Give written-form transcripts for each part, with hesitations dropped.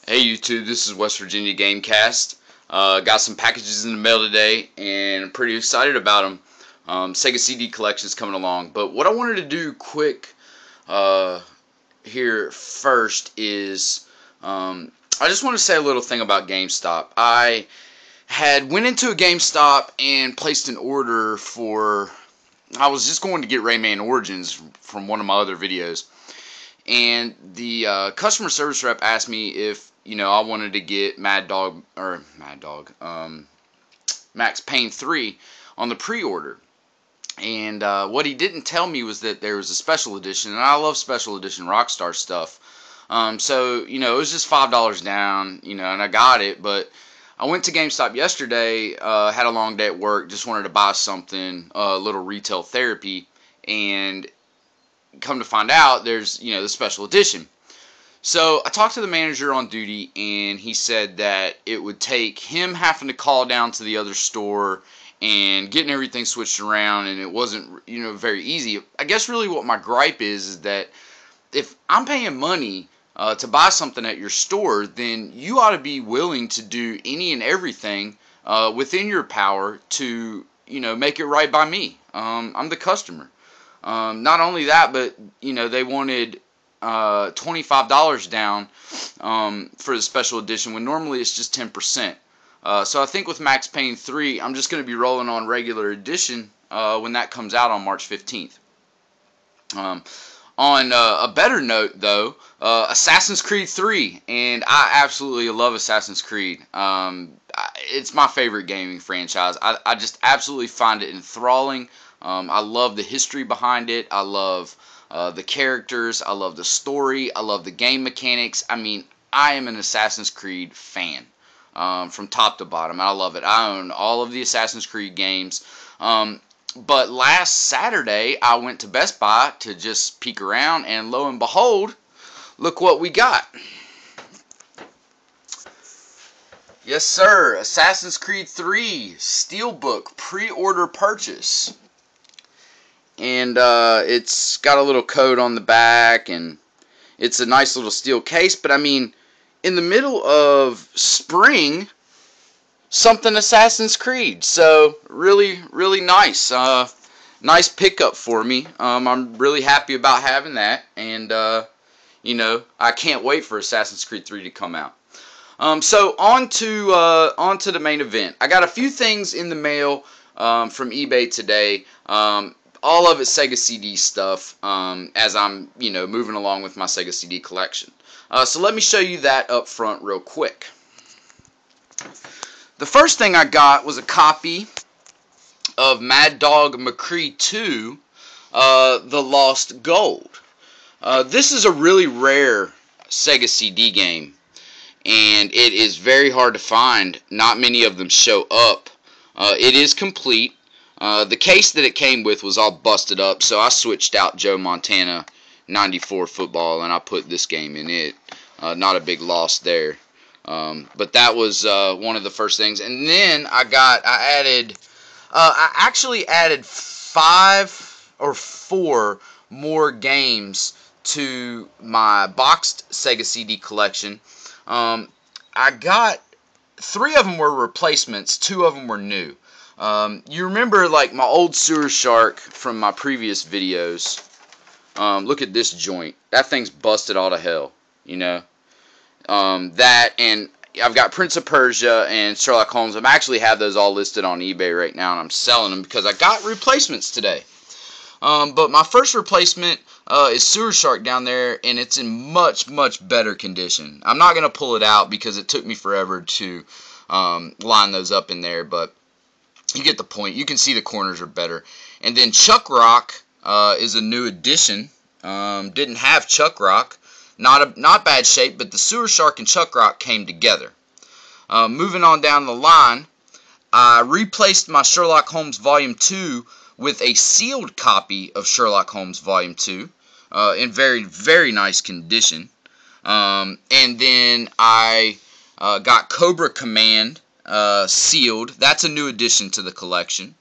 Hey YouTube, this is West Virginia Gamecast. Got some packages in the mail today, and I'm pretty excited about them. Sega CD collection is coming along. But what I wanted to do quick here first is I just want to say a little thing about GameStop. I went into a GameStop and placed an order for. I was just going to get Rayman Origins from one of my other videos. And the customer service rep asked me if I wanted to get Max Payne 3 on the pre-order. And what he didn't tell me was that there was a special edition, and I love special edition Rockstar stuff. So it was just $5 down, and I got it. But I went to GameStop yesterday, had a long day at work, just wanted to buy something, a little retail therapy, and come to find out there's the special edition. So I talked to the manager on duty, and he said that it would take him having to call down to the other store and getting everything switched around, and it wasn't very easy. I guess really what my gripe is that if I'm paying money to buy something at your store, then you ought to be willing to do any and everything within your power to make it right by me. I'm the customer. Not only that, but they wanted $25 down for the special edition when normally it's just 10%. So I think with Max Payne 3, I'm just going to be rolling on regular edition when that comes out on March 15th. On a better note, though, Assassin's Creed 3, and I absolutely love Assassin's Creed. It's my favorite gaming franchise. I just absolutely find it enthralling. I love the history behind it. I love the characters. I love the story. I love the game mechanics. I mean, I am an Assassin's Creed fan from top to bottom. I love it. I own all of the Assassin's Creed games. But last Saturday, I went to Best Buy to just peek around, and lo and behold, look what we got. Yes, sir. Assassin's Creed 3 Steelbook pre-order purchase. And it's got a little code on the back, and it's a nice little steel case. But I mean, in the middle of spring, something Assassin's Creed. So really, really nice. Nice pickup for me. I'm really happy about having that, and I can't wait for Assassin's Creed 3 to come out. So on to the main event. I got a few things in the mail from eBay today. All of it Sega CD stuff, as I'm, moving along with my Sega CD collection. So let me show you that up front real quick. The first thing I got was a copy of Mad Dog McCree 2, The Lost Gold. This is a really rare Sega CD game, and it is very hard to find. Not many of them show up. It is complete. The case that it came with was all busted up, so I switched out Joe Montana 94 football, and I put this game in it. Not a big loss there. But that was one of the first things. And then I actually added 5 or 4 more games to my boxed Sega CD collection. I got 3 of them were replacements, 2 of them were new. You remember like my old Sewer Shark from my previous videos. Look at this joint. That thing's busted all to hell, that, and I've got Prince of Persia and Sherlock Holmes. I actually have those all listed on eBay right now, and I'm selling them because I got replacements today. But my first replacement is Sewer Shark down there, and it's in much, much better condition. I'm not going to pull it out because it took me forever to line those up in there, but you get the point. You can see the corners are better. And then Chuck Rock is a new addition. Didn't have Chuck Rock. Not bad shape, but the Sewer Shark and Chuck Rock came together. Moving on down the line, I replaced my Sherlock Holmes Volume 2 with a sealed copy of Sherlock Holmes Volume 2 in very, very nice condition. And then I got Cobra Command sealed. That's a new addition to the collection.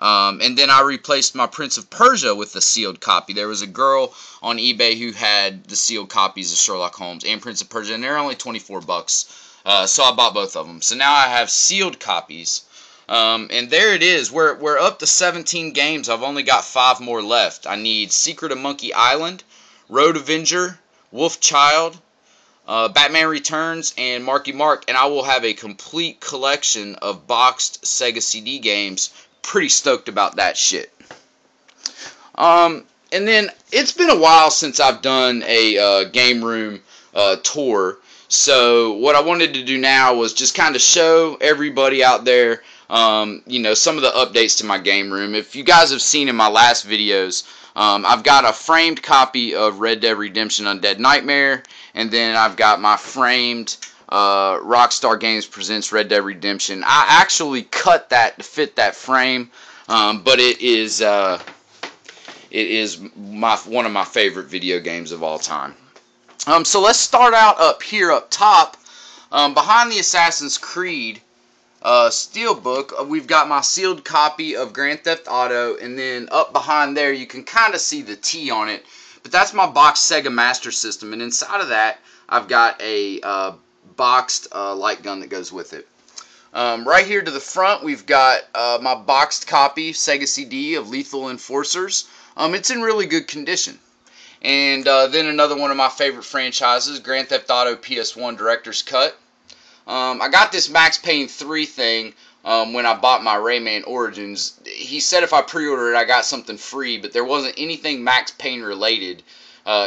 And then I replaced my Prince of Persia with the sealed copy. There was a girl on eBay who had the sealed copies of Sherlock Holmes and Prince of Persia, and they're only 24 bucks. So I bought both of them. So now I have sealed copies. And there it is. We're up to 17 games. I've only got 5 more left. I need Secret of Monkey Island, Road Avenger, Wolf Child, Batman Returns, and Marky Mark, and I will have a complete collection of boxed Sega CD games. Pretty stoked about that shit. And then it's been a while since I've done a game room tour, so what I wanted to do now was just kind of show everybody out there, you know, some of the updates to my game room. If you guys have seen in my last videos, I've got a framed copy of Red Dead Redemption Undead Nightmare, and then I've got my framed Rockstar Games Presents Red Dead Redemption. I actually cut that to fit that frame, but it is one of my favorite video games of all time. So let's start out up here up top, behind the Assassin's Creed Steelbook. We've got my sealed copy of Grand Theft Auto, and then up behind there you can kind of see the T on it, but that's my boxed Sega Master System, and inside of that I've got a boxed light gun that goes with it. Right here to the front we've got my boxed copy Sega CD of Lethal Enforcers. It's in really good condition. And then another one of my favorite franchises, Grand Theft Auto PS1 Director's Cut. I got this Max Payne 3 thing when I bought my Rayman Origins. He said if I pre-ordered it I got something free, but there wasn't anything Max Payne related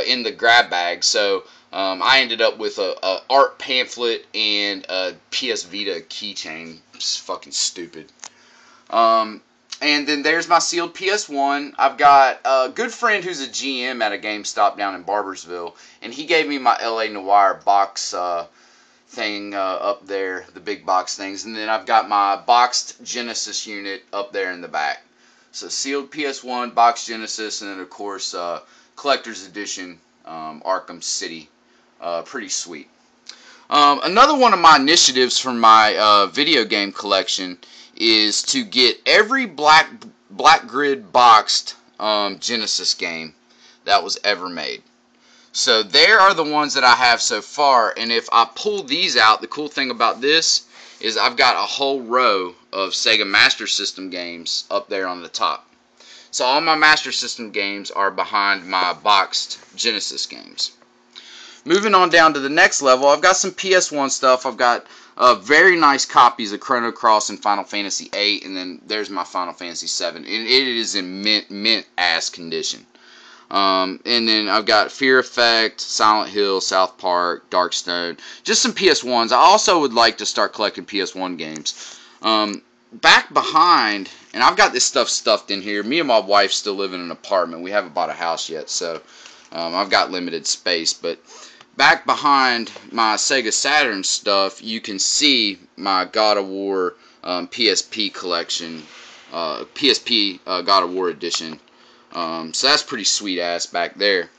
in the grab bag, so I ended up with a art pamphlet and a PS Vita keychain. It's fucking stupid. And then there's my sealed PS1. I've got a good friend who's a GM at a GameStop down in Barbersville, and he gave me my LA Noire box thing up there, the big box things. And then I've got my boxed Genesis unit up there in the back. So sealed PS1, boxed Genesis, and then of course collector's edition Arkham City. Pretty sweet. Another one of my initiatives for my video game collection is to get every black grid boxed Genesis game that was ever made. So there are the ones that I have so far, and if I pull these out, the cool thing about this is I've got a whole row of Sega Master System games up there on the top. So all my Master System games are behind my boxed Genesis games. Moving on down to the next level, I've got some PS1 stuff. I've got very nice copies of Chrono Cross and Final Fantasy VIII, and then there's my Final Fantasy VII. And it is in mint ass condition. And then I've got Fear Effect, Silent Hill, South Park, Darkstone, just some PS1s. I also would like to start collecting PS1 games. Back behind, and I've got this stuff stuffed in here. Me and my wife still live in an apartment. We haven't bought a house yet, so I've got limited space. But back behind my Sega Saturn stuff, you can see my God of War PSP collection, PSP God of War edition. So that's pretty sweet ass back there.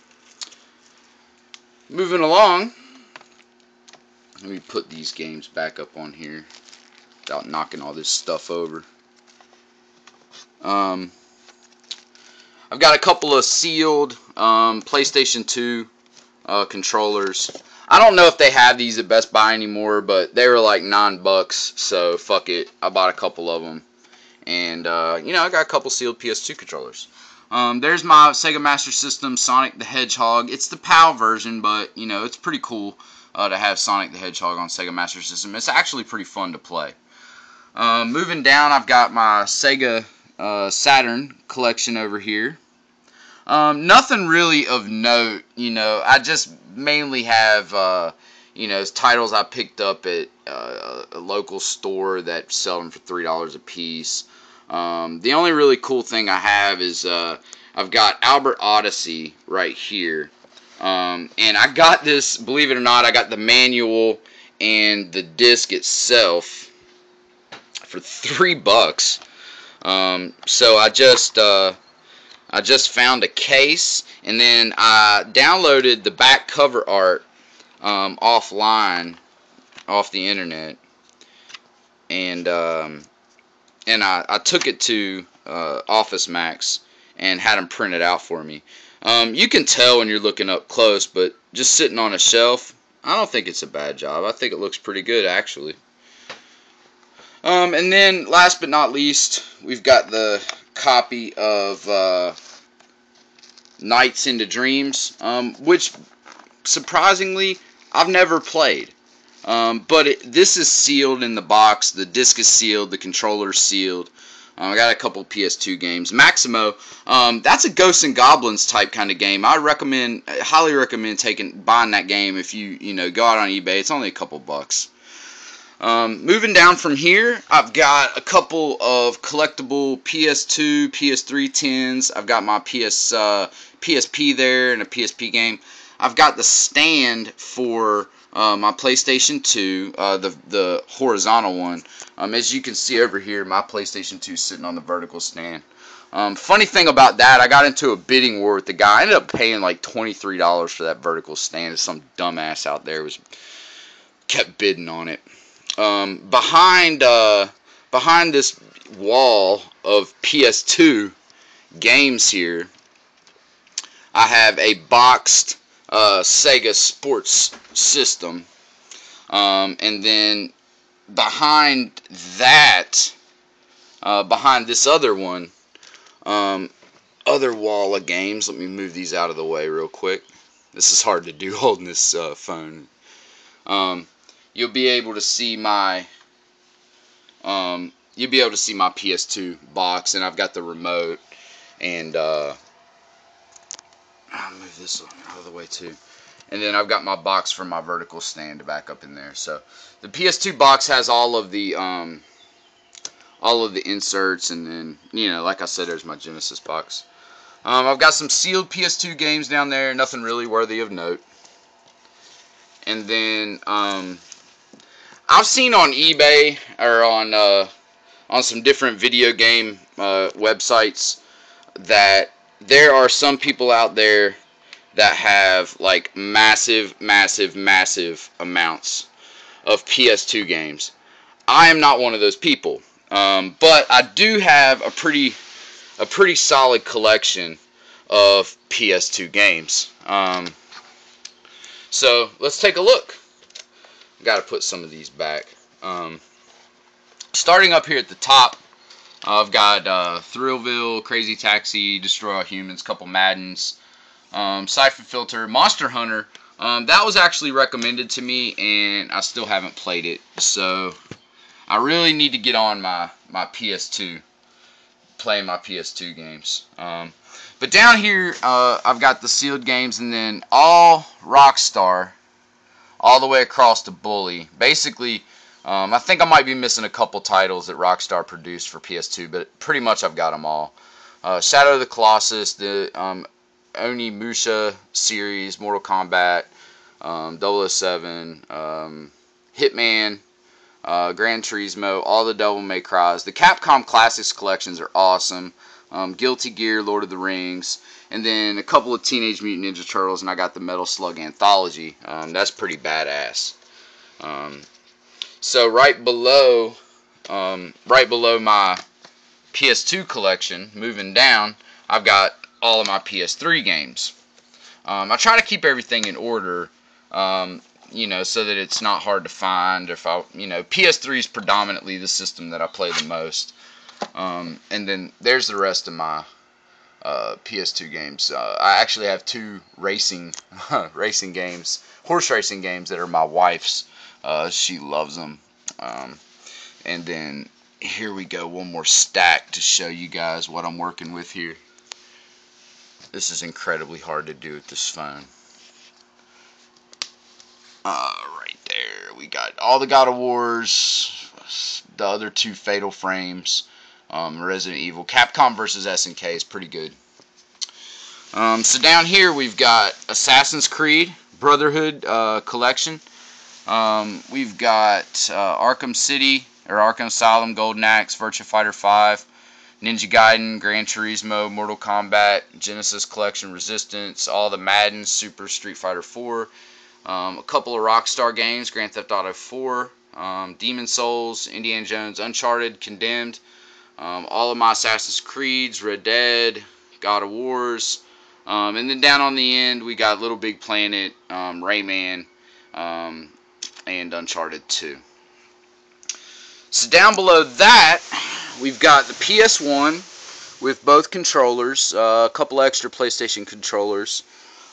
Moving along, let me put these games back up on here without knocking all this stuff over. I've got a couple of sealed PlayStation 2 controllers. I don't know if they have these at Best Buy anymore, but they were like $9, so fuck it. I bought a couple of them, and you know, I got a couple sealed PS2 controllers. There's my Sega Master System Sonic the Hedgehog. It's the PAL version, but you know, it's pretty cool to have Sonic the Hedgehog on Sega Master System. It's actually pretty fun to play. Moving down, I've got my Sega Saturn collection over here. Nothing really of note, you know. I just mainly have, you know, titles I picked up at a local store that sell them for $3 a piece. The only really cool thing I have is I've got Albert Odyssey right here. And I got this, believe it or not, I got the manual and the disc itself for $3. So I just found a case, and then I downloaded the back cover art offline, off the internet, and I took it to Office Max and had them printed out for me. You can tell when you're looking up close, but just sitting on a shelf, I don't think it's a bad job. I think it looks pretty good, actually. And then, last but not least, we've got the copy of Nights into Dreams, which, surprisingly, I've never played. But this is sealed in the box. The disc is sealed. The controller's sealed. I got a couple PS2 games. Maximo, that's a Ghosts and Goblins type kind of game. I highly recommend buying that game if you go out on eBay. It's only a couple bucks. Moving down from here, I've got a couple of collectible PS2, PS3 tins. I've got my PSP there and a PSP game. I've got the stand for my PlayStation 2, the horizontal one. As you can see over here, my PlayStation 2 is sitting on the vertical stand. Funny thing about that, I got into a bidding war with the guy. I ended up paying like $23 for that vertical stand. Some dumbass out there kept bidding on it. Behind this wall of PS2 games here, I have a boxed Sega Sports System, and then behind that, behind this other one, other wall of games. Let me move these out of the way real quick. This is hard to do holding this phone. You'll be able to see my PS2 box, and I've got the remote, and I'll move this out of the way too. And then I've got my box for my vertical stand back up in there. So the PS2 box has all of the inserts, and then like I said, there's my Genesis box. I've got some sealed PS2 games down there, nothing really worthy of note. And then I've seen on eBay or on some different video game websites that there are some people out there that have like massive amounts of PS2 games. I am not one of those people, but I do have a pretty solid collection of PS2 games. So let's take a look. Got to put some of these back. Starting up here at the top, I've got Thrillville, Crazy Taxi, Destroy All Humans, couple Maddens, Siphon Filter, Monster Hunter. That was actually recommended to me, and I still haven't played it. So I really need to get on my PS2, playing my PS2 games. But down here, I've got the sealed games, and then all Rockstar, all the way across to Bully. Basically, I think I might be missing a couple titles that Rockstar produced for PS2, but pretty much I've got them all. Shadow of the Colossus, the Onimusha series, Mortal Kombat, 007, Hitman, Gran Turismo, all the Devil May Cry's. The Capcom Classics collections are awesome. Guilty Gear, Lord of the Rings, and then a couple of Teenage Mutant Ninja Turtles, and I got the Metal Slug Anthology. That's pretty badass. So right below my PS2 collection, moving down, I've got all of my PS3 games. I try to keep everything in order, so that it's not hard to find. PS3 is predominantly the system that I play the most. And then there's the rest of my PS2 games. I actually have two racing games, horse racing games that are my wife's. She loves them. And then here we go, one more stack to show you guys what I'm working with here. This is incredibly hard to do with this phone. Right there, we got all the God of Wars, the other two Fatal Frames, Resident Evil. Capcom vs. SNK is pretty good. So down here we've got Assassin's Creed Brotherhood collection. We've got Arkham City or Arkham Asylum, Golden Axe, Virtua Fighter 5, Ninja Gaiden, Gran Turismo, Mortal Kombat, Genesis Collection, Resistance, all the Madden, Super Street Fighter 4, a couple of Rockstar games, Grand Theft Auto 4, Demon Souls, Indiana Jones, Uncharted, Condemned, all of my Assassin's Creeds, Red Dead, God of Wars, and then down on the end we got Little Big Planet, Rayman, and Uncharted 2. So down below that, we've got the PS1 with both controllers, a couple extra PlayStation controllers,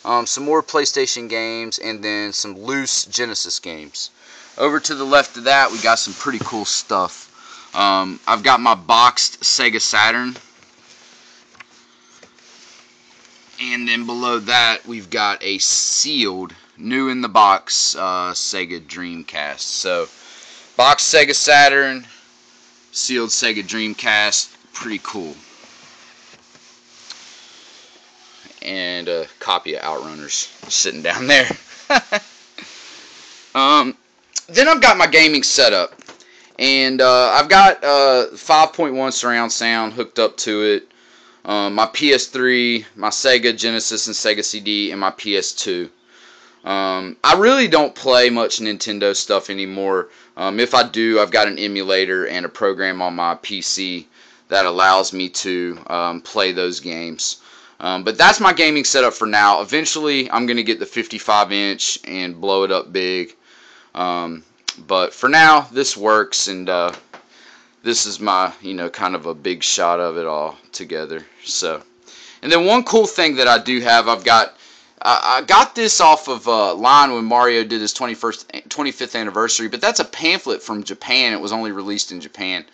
some more PlayStation games, and then some loose Genesis games. Over to the left of that, we got some pretty cool stuff. I've got my boxed Sega Saturn. And then below that, we've got a sealed, new in the box, Sega Dreamcast. So, boxed Sega Saturn, sealed Sega Dreamcast, pretty cool. And a copy of Outrunners sitting down there. Then I've got my gaming setup. And I've got 5.1 surround sound hooked up to it. My PS3, my Sega Genesis and Sega CD, and my PS2. I really don't play much Nintendo stuff anymore. If I do, I've got an emulator and a program on my PC that allows me to play those games. But that's my gaming setup for now. Eventually, I'm going to get the 55-inch and blow it up big. But for now, this works, and this is my, kind of a big shot of it all together. So, and then one cool thing that I do have, I got this off of line when Mario did his 25th anniversary, but that's a pamphlet from Japan. It was only released in Japan.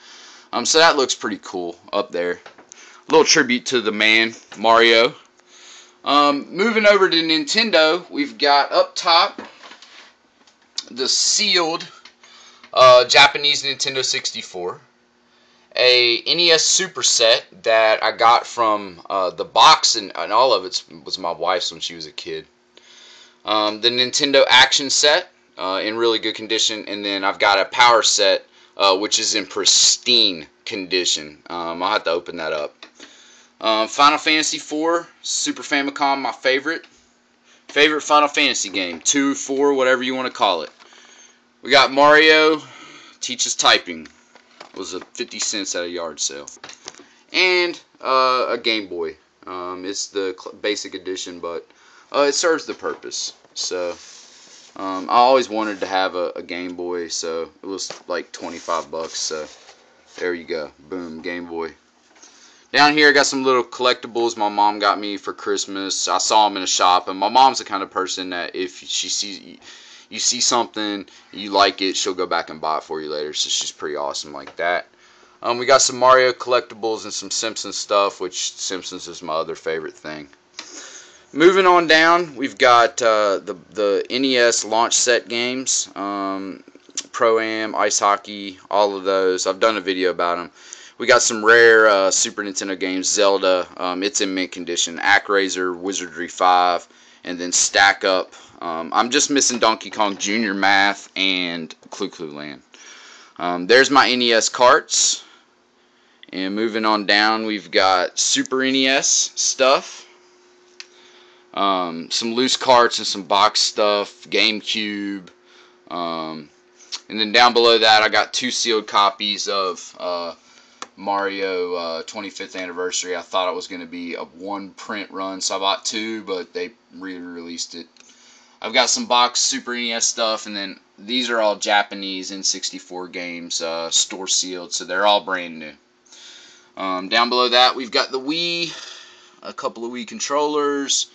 So that looks pretty cool up there. A little tribute to the man, Mario. Moving over to Nintendo, we've got up top the sealed Japanese Nintendo 64. A NES Super Set that I got from the box, and all of it was my wife's when she was a kid. The Nintendo Action Set in really good condition, and then I've got a Power Set which is in pristine condition. I'll have to open that up. Final Fantasy IV, Super Famicom, my favorite Final Fantasy game. 2, 4, whatever you want to call it. We got Mario Teaches Typing. It was 50 cents at a yard sale. And a Game Boy. It's the basic edition, but it serves the purpose. So I always wanted to have a Game Boy, so it was like 25 bucks. So there you go. Boom, Game Boy. Down here I got some little collectibles my mom got me for Christmas. I saw them in a shop, and my mom's the kind of person that if she sees you see something, you like it, she'll go back and buy it for you later. So she's pretty awesome like that. We got some Mario collectibles and some Simpsons stuff, which Simpsons is my other favorite thing. Moving on down, we've got the NES launch set games, Pro-Am, Ice Hockey, all of those. I've done a video about them. We got some rare Super Nintendo games, Zelda, it's in mint condition, ActRaiser, Wizardry 5, and then Stack Up. I'm just missing Donkey Kong Jr. Math and Clu Clu Land. There's my NES carts. And moving on down, we've got Super NES stuff. Some loose carts and some box stuff, GameCube. And then down below that, I got 2 sealed copies of Mario 25th anniversary. I thought it was going to be a 1 print run, so I bought 2, but they re-released it. I've got some boxed Super NES stuff, and then these are all Japanese N64 games, store sealed, so they're all brand new. Down below that, we've got the Wii, a couple of Wii controllers,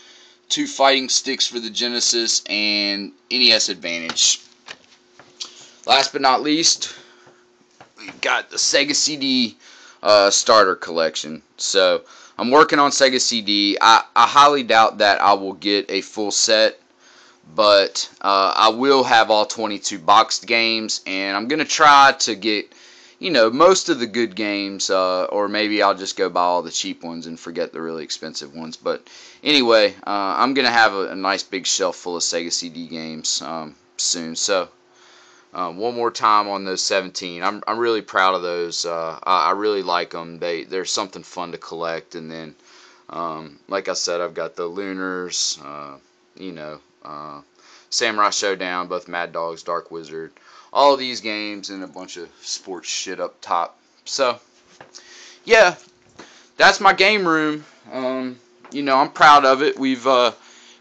2 fighting sticks for the Genesis, and NES Advantage. Last but not least, we've got the Sega CD starter collection. So I'm working on Sega CD. I highly doubt that I will get a full set, but I will have all 22 boxed games, and I'm going to try to get, most of the good games, or maybe I'll just go buy all the cheap ones and forget the really expensive ones. But anyway, I'm going to have a nice big shelf full of Sega CD games soon. So one more time on those 17. I'm really proud of those. I really like them. They're something fun to collect. And then, like I said, I've got the Lunars, Samurai Showdown, both Mad Dogs, Dark Wizard, all of these games, and a bunch of sports shit up top. So yeah, that's my game room. I'm proud of it. We've,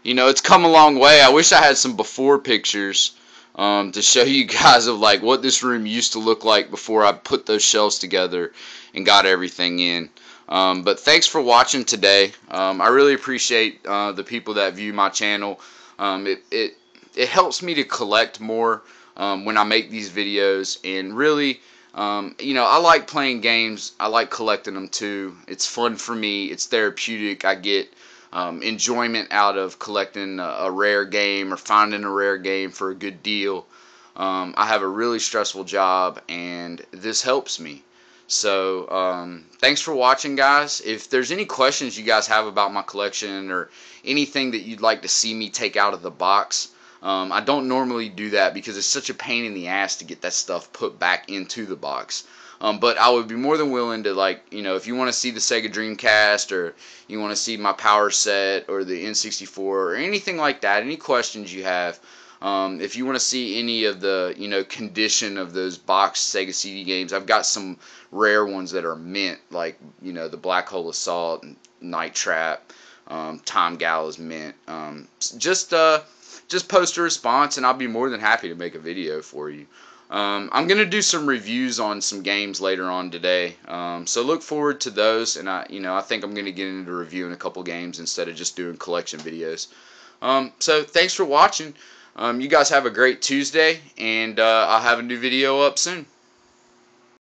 it's come a long way. I wish I had some before pictures to show you guys of like what this room used to look like before I put those shelves together and got everything in. But thanks for watching today. I really appreciate the people that view my channel. It helps me to collect more when I make these videos, and really, I like playing games. I like collecting them too. It's fun for me. It's therapeutic. I get enjoyment out of collecting a rare game or finding a rare game for a good deal. I have a really stressful job, and this helps me. So thanks for watching, guys. If there's any questions you guys have about my collection or anything that you'd like to see me take out of the box, I don't normally do that because it's such a pain in the ass to get that stuff put back into the box. But I would be more than willing to, if you want to see the Sega Dreamcast, or you want to see my power set or the N64 or anything like that, any questions you have, if you want to see any of the, condition of those boxed Sega CD games, I've got some rare ones that are mint, like, the Black Hole Assault, and Night Trap, Time Gala's mint. Just post a response, and I'll be more than happy to make a video for you. I'm going to do some reviews on some games later on today, so look forward to those, and I think I'm going to get into reviewing a couple games instead of just doing collection videos. So thanks for watching. You guys have a great Tuesday, and I'll have a new video up soon.